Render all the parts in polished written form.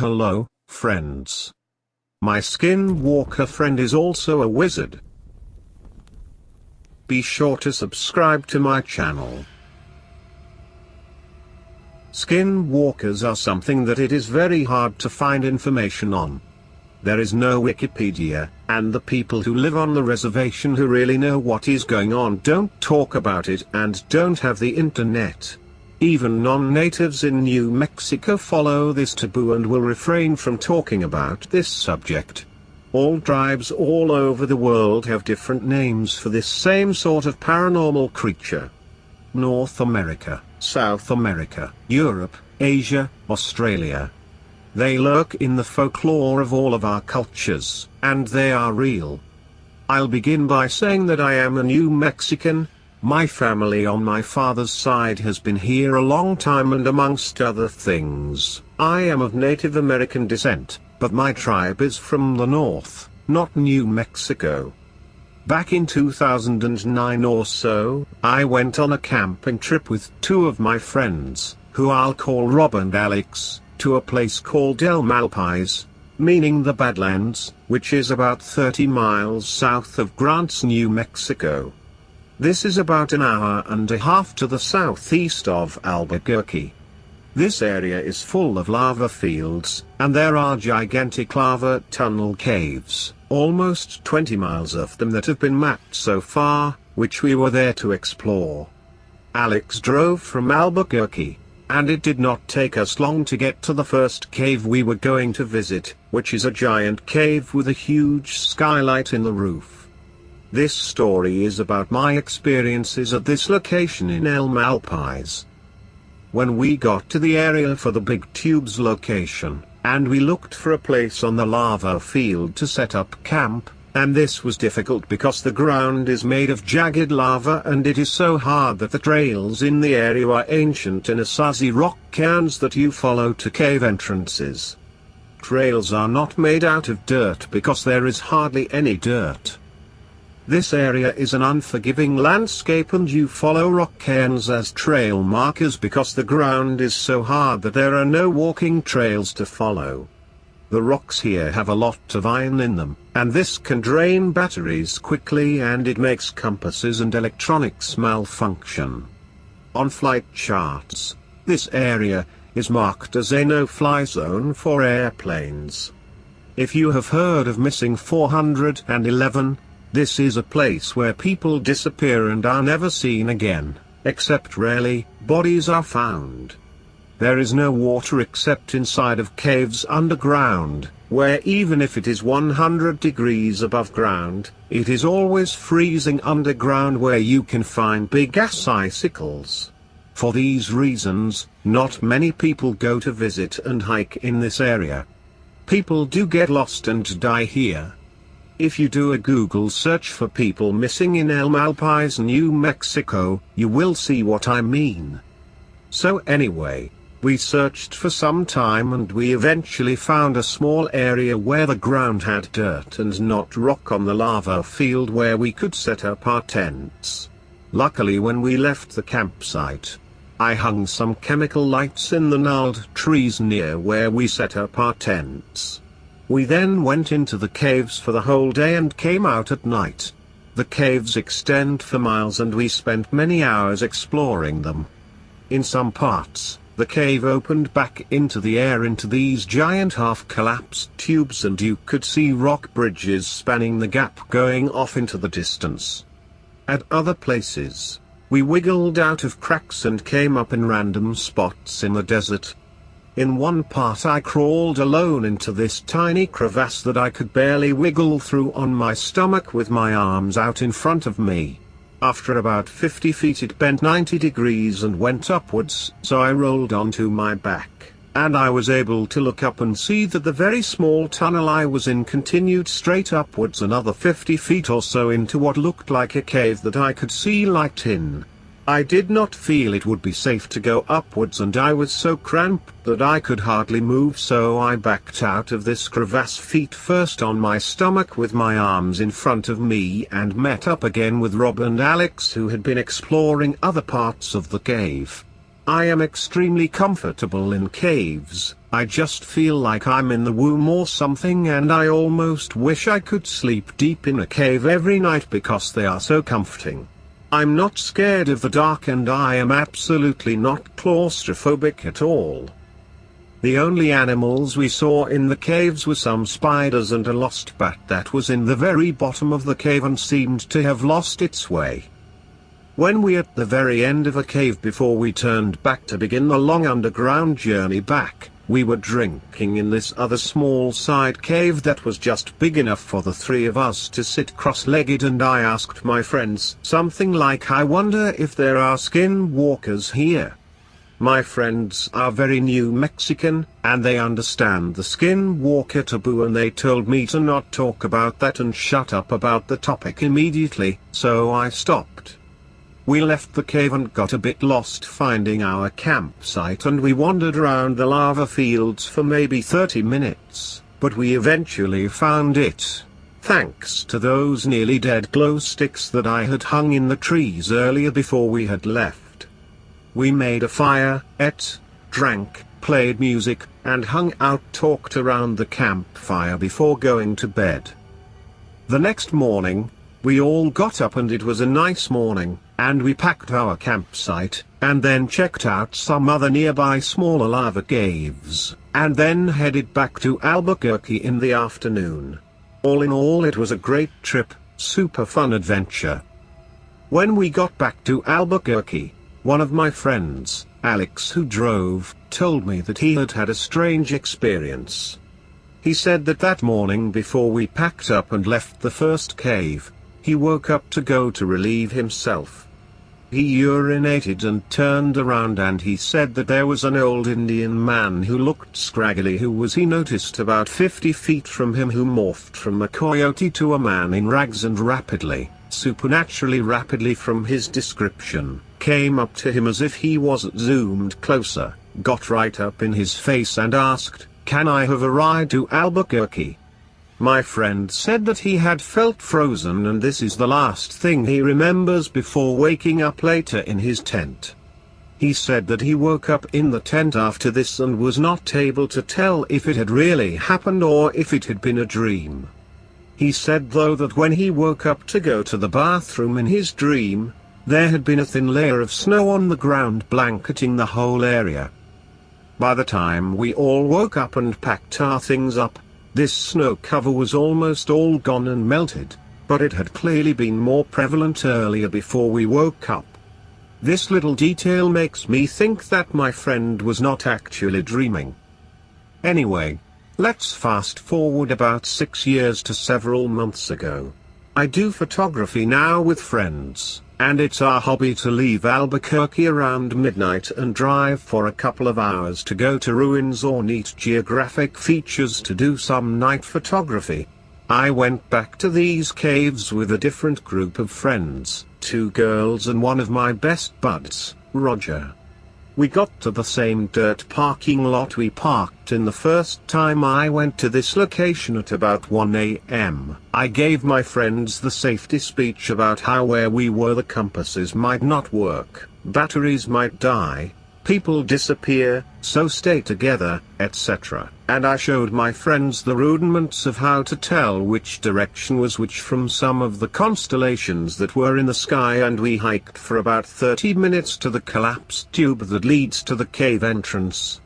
Hello, friends. My Skinwalker friend is also a wizard. Be sure to subscribe to my channel. Skinwalkers are something that it is very hard to find information on. There is no Wikipedia, and the people who live on the reservation who really know what is going on don't talk about it and don't have the internet. Even non-natives in New Mexico follow this taboo and will refrain from talking about this subject. All tribes all over the world have different names for this same sort of paranormal creature. North America, South America, Europe, Asia, Australia. They lurk in the folklore of all of our cultures, and they are real. I'll begin by saying that I am a New Mexican. My family on my father's side has been here a long time, and amongst other things, I am of Native American descent, but my tribe is from the north, not New Mexico. Back in 2009 or so, I went on a camping trip with two of my friends, who I'll call Rob and Alex, to a place called El Malpais, meaning the Badlands, which is about 30 miles south of Grants, New Mexico. This is about an hour and a half to the southeast of Albuquerque. This area is full of lava fields, and there are gigantic lava tunnel caves, almost 20 miles of them that have been mapped so far, which we were there to explore. Alex drove from Albuquerque, and it did not take us long to get to the first cave we were going to visit, which is a giant cave with a huge skylight in the roof. This story is about my experiences at this location in El Malpais. When we got to the area for the big tubes location, and we looked for a place on the lava field to set up camp, and this was difficult because the ground is made of jagged lava and it is so hard that the trails in the area are ancient Anasazi rock cairns that you follow to cave entrances. Trails are not made out of dirt because there is hardly any dirt. This area is an unforgiving landscape, and you follow rock cairns as trail markers because the ground is so hard that there are no walking trails to follow. The rocks here have a lot of iron in them, and this can drain batteries quickly, and it makes compasses and electronics malfunction. On flight charts, this area is marked as a no-fly zone for airplanes. If you have heard of Missing 411, this is a place where people disappear and are never seen again, except rarely, bodies are found. There is no water except inside of caves underground, where even if it is 100 degrees above ground, it is always freezing underground, where you can find big ass icicles. For these reasons, not many people go to visit and hike in this area. People do get lost and die here. If you do a Google search for people missing in El Malpais, New Mexico, you will see what I mean. So anyway, we searched for some time and we eventually found a small area where the ground had dirt and not rock on the lava field, where we could set up our tents. Luckily, when we left the campsite, I hung some chemical lights in the gnarled trees near where we set up our tents. We then went into the caves for the whole day and came out at night. The caves extend for miles and we spent many hours exploring them. In some parts, the cave opened back into the air into these giant half-collapsed tubes, and you could see rock bridges spanning the gap going off into the distance. At other places, we wiggled out of cracks and came up in random spots in the desert. In one part I crawled alone into this tiny crevasse that I could barely wiggle through on my stomach with my arms out in front of me. After about 50 feet it bent 90 degrees and went upwards, so I rolled onto my back, and I was able to look up and see that the very small tunnel I was in continued straight upwards another 50 feet or so into what looked like a cave that I could see light in. I did not feel it would be safe to go upwards, and I was so cramped that I could hardly move, so I backed out of this crevasse feet first on my stomach with my arms in front of me, and met up again with Rob and Alex, who had been exploring other parts of the cave. I am extremely comfortable in caves. I just feel like I'm in the womb or something, and I almost wish I could sleep deep in a cave every night because they are so comforting. I'm not scared of the dark, and I am absolutely not claustrophobic at all. The only animals we saw in the caves were some spiders and a lost bat that was in the very bottom of the cave and seemed to have lost its way. When we at the very end of a cave before we turned back to begin the long underground journey back, we were drinking in this other small side cave that was just big enough for the three of us to sit cross-legged, and I asked my friends something like, I wonder if there are skinwalkers here. My friends are very New Mexican, and they understand the skinwalker taboo, and they told me to not talk about that and shut up about the topic immediately, so I stopped. We left the cave and got a bit lost finding our campsite, and we wandered around the lava fields for maybe 30 minutes, but we eventually found it. Thanks to those nearly dead glow sticks that I had hung in the trees earlier before we had left. We made a fire, ate, drank, played music, and hung out, talked around the campfire before going to bed. The next morning, we all got up, and it was a nice morning, and we packed our campsite, and then checked out some other nearby smaller lava caves, and then headed back to Albuquerque in the afternoon. All in all, it was a great trip, super fun adventure. When we got back to Albuquerque, one of my friends, Alex, who drove, told me that he had had a strange experience. He said that that morning before we packed up and left the first cave, he woke up to go to relieve himself. He urinated and turned around, and he said that there was an old Indian man who looked scraggly he noticed about 50 feet from him, who morphed from a coyote to a man in rags and rapidly, supernaturally rapidly from his description, came up to him as if he was zoomed closer, got right up in his face and asked, "Can I have a ride to Albuquerque?" My friend said that he had felt frozen, and this is the last thing he remembers before waking up later in his tent. He said that he woke up in the tent after this and was not able to tell if it had really happened or if it had been a dream. He said though that when he woke up to go to the bathroom in his dream, there had been a thin layer of snow on the ground blanketing the whole area. By the time we all woke up and packed our things up, this snow cover was almost all gone and melted, but it had clearly been more prevalent earlier before we woke up. This little detail makes me think that my friend was not actually dreaming. Anyway, let's fast forward about 6 years to several months ago. I do photography now with friends, and it's our hobby to leave Albuquerque around midnight and drive for a couple of hours to go to ruins or neat geographic features to do some night photography. I went back to these caves with a different group of friends, 2 girls and one of my best buds, Roger. We got to the same dirt parking lot we parked in the first time I went to this location at about 1 a.m. I gave my friends the safety speech about how where we were the compasses might not work, batteries might die, people disappear, so stay together, etc. And I showed my friends the rudiments of how to tell which direction was which from some of the constellations that were in the sky, and we hiked for about 30 minutes to the collapsed tube that leads to the cave entrance.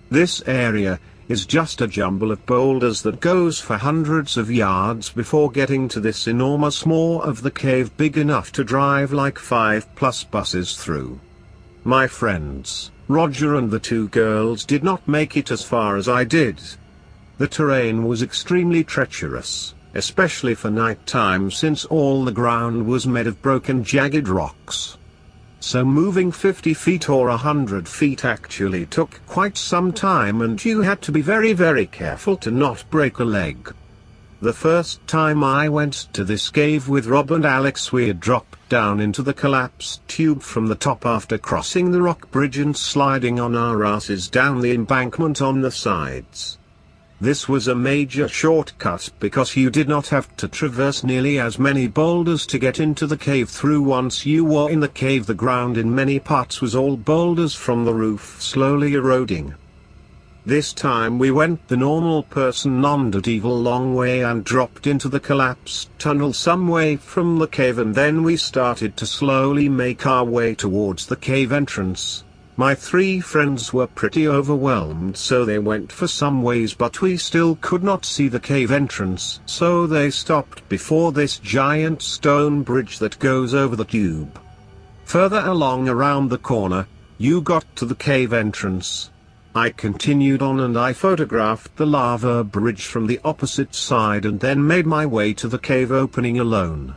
This area is just a jumble of boulders that goes for hundreds of yards before getting to this enormous maw of the cave big enough to drive like 5+ buses through. My friends, Roger and the 2 girls, did not make it as far as I did. The terrain was extremely treacherous, especially for night time, since all the ground was made of broken jagged rocks. So moving 50 feet or 100 feet actually took quite some time, and you had to be very careful to not break a leg. The first time I went to this cave with Rob and Alex, we had dropped down into the collapsed tube from the top after crossing the rock bridge and sliding on our asses down the embankment on the sides. This was a major shortcut because you did not have to traverse nearly as many boulders to get into the cave through. Once you were in the cave, the ground in many parts was all boulders from the roof slowly eroding. This time we went the normal person non-medieval long way and dropped into the collapsed tunnel some way from the cave, and then we started to slowly make our way towards the cave entrance. My 3 friends were pretty overwhelmed, so they went for some ways, but we still could not see the cave entrance, so they stopped before this giant stone bridge that goes over the tube. Further along around the corner, you got to the cave entrance. I continued on and I photographed the lava bridge from the opposite side and then made my way to the cave opening alone.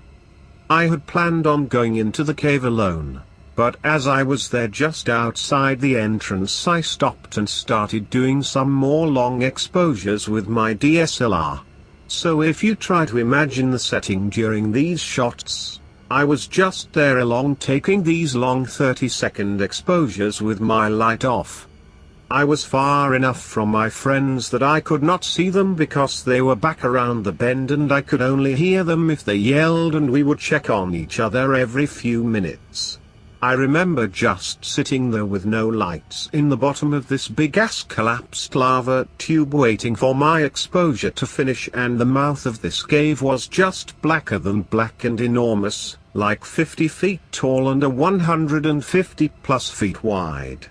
I had planned on going into the cave alone, but as I was there just outside the entrance, I stopped and started doing some more long exposures with my DSLR. So if you try to imagine the setting during these shots, I was just there along taking these long 30-second exposures with my light off. I was far enough from my friends that I could not see them because they were back around the bend, and I could only hear them if they yelled, and we would check on each other every few minutes. I remember just sitting there with no lights in the bottom of this big-ass collapsed lava tube waiting for my exposure to finish, and the mouth of this cave was just blacker than black and enormous, like 50 feet tall and 150 plus feet wide.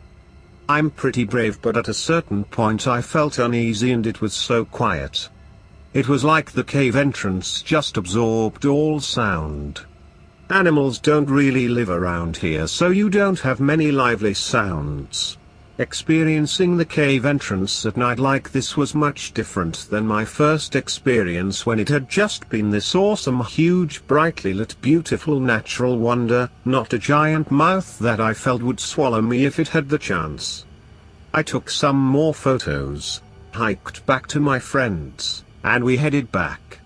I'm pretty brave, but at a certain point I felt uneasy, and it was so quiet. It was like the cave entrance just absorbed all sound. Animals don't really live around here, so you don't have many lively sounds. Experiencing the cave entrance at night like this was much different than my first experience when it had just been this awesome, huge, brightly lit, beautiful natural wonder, not a giant mouth that I felt would swallow me if it had the chance. I took some more photos, hiked back to my friends, and we headed back.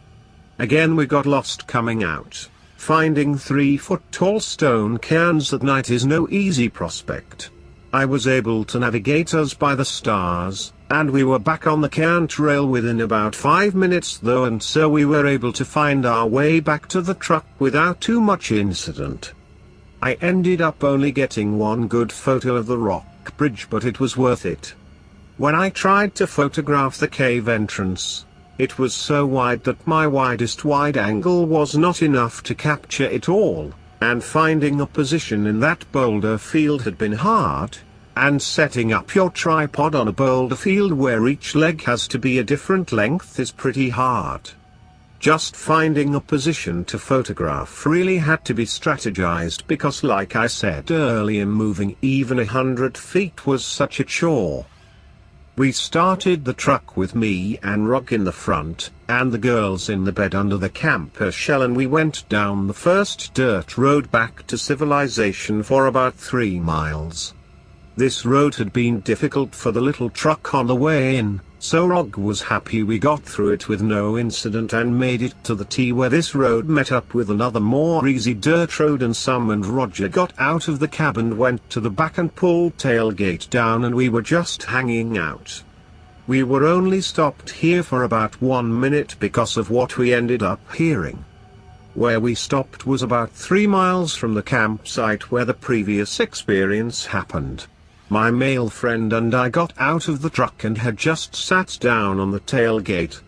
Again we got lost coming out. Finding 3-foot-tall stone cairns at night is no easy prospect. I was able to navigate us by the stars, and we were back on the cairn trail within about 5 minutes though, and so we were able to find our way back to the truck without too much incident. I ended up only getting one good photo of the rock bridge, but it was worth it. When I tried to photograph the cave entrance, it was so wide that my widest wide angle was not enough to capture it all. And finding a position in that boulder field had been hard, and setting up your tripod on a boulder field where each leg has to be a different length is pretty hard. Just finding a position to photograph really had to be strategized because, like I said earlier, moving even 100 feet was such a chore. We started the truck with me and Rock in the front, and the girls in the bed under the camper shell, and we went down the first dirt road back to civilization for about 3 miles. This road had been difficult for the little truck on the way in, so Rog was happy we got through it with no incident and made it to the T where this road met up with another more easy dirt road, and Sam and Roger got out of the cab and went to the back and pulled tailgate down, and we were just hanging out. We were only stopped here for about 1 minute because of what we ended up hearing. Where we stopped was about 3 miles from the campsite where the previous experience happened. My male friend and I got out of the truck and had just sat down on the tailgate.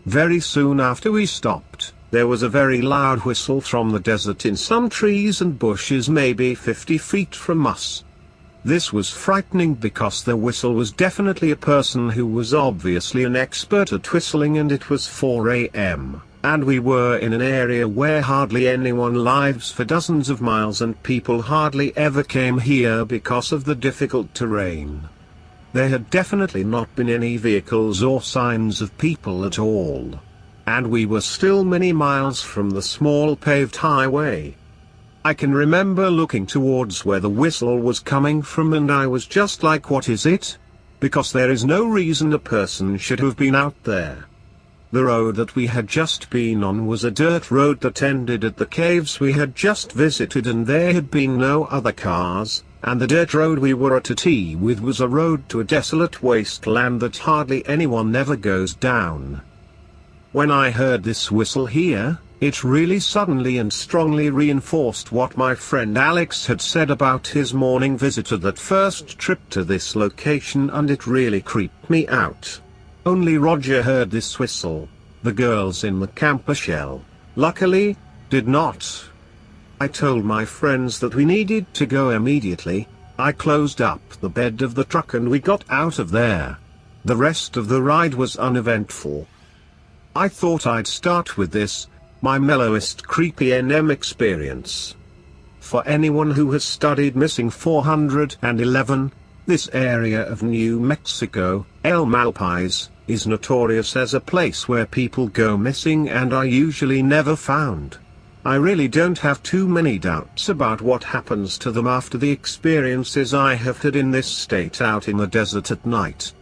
Very soon after we stopped, there was a very loud whistle from the desert in some trees and bushes maybe 50 feet from us. This was frightening because the whistle was definitely a person who was obviously an expert at whistling, and it was 4 a.m. and we were in an area where hardly anyone lives for dozens of miles, and people hardly ever came here because of the difficult terrain. There had definitely not been any vehicles or signs of people at all. And we were still many miles from the small paved highway. I can remember looking towards where the whistle was coming from, and I was just like, what is it? Because there is no reason a person should have been out there. The road that we had just been on was a dirt road that ended at the caves we had just visited, and there had been no other cars, and the dirt road we were at with was a road to a desolate wasteland that hardly anyone ever goes down. When I heard this whistle here, it really suddenly and strongly reinforced what my friend Alex had said about his morning visit to that first trip to this location, and it really creeped me out. Only Roger heard this whistle. The girls in the camper shell, luckily, did not. I told my friends that we needed to go immediately. I closed up the bed of the truck and we got out of there. The rest of the ride was uneventful. I thought I'd start with this, my mellowest creepy NM experience. For anyone who has studied Missing 411, this area of New Mexico, El Malpais, is notorious as a place where people go missing and are usually never found. I really don't have too many doubts about what happens to them after the experiences I have had in this state out in the desert at night.